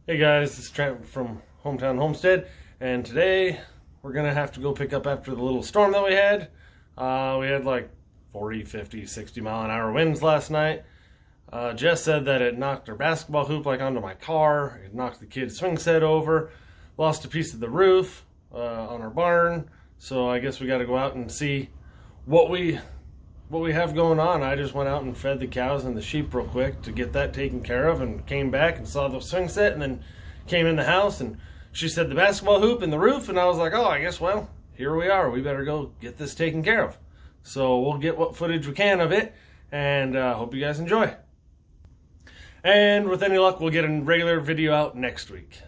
Hey guys, this is Trent from Hometown Homestead, and today we're gonna have to go pick up after the little storm that we had. We had like 40, 50, 60 mile an hour winds last night. Jess said that it knocked her basketball hoop like onto my car. It knocked the kid's swing set over, lost a piece of the roof on our barn. So I guess we got to go out and see what we have going on. I just went out and fed the cows and the sheep real quick to get that taken care of, and came back and saw the swing set, and then came in the house and she said the basketball hoop and the roof, and I was like, oh, I guess, well, here we are. We better go get this taken care of. So we'll get what footage we can of it, and hope you guys enjoy. And with any luck, we'll get a regular video out next week.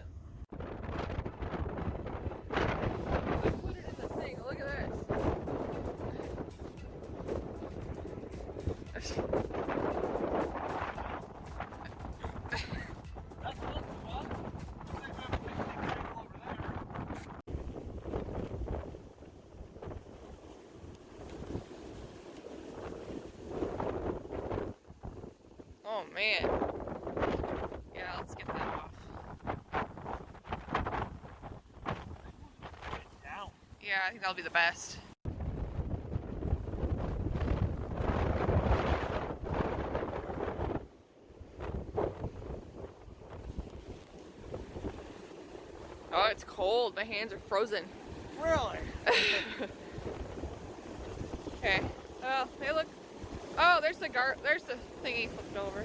Oh man. Yeah, let's get that off. Yeah, I think that'll be the best. Oh, it's cold. My hands are frozen. Really? Okay. Oh, hey, look. Oh, there's the thingy flipped over.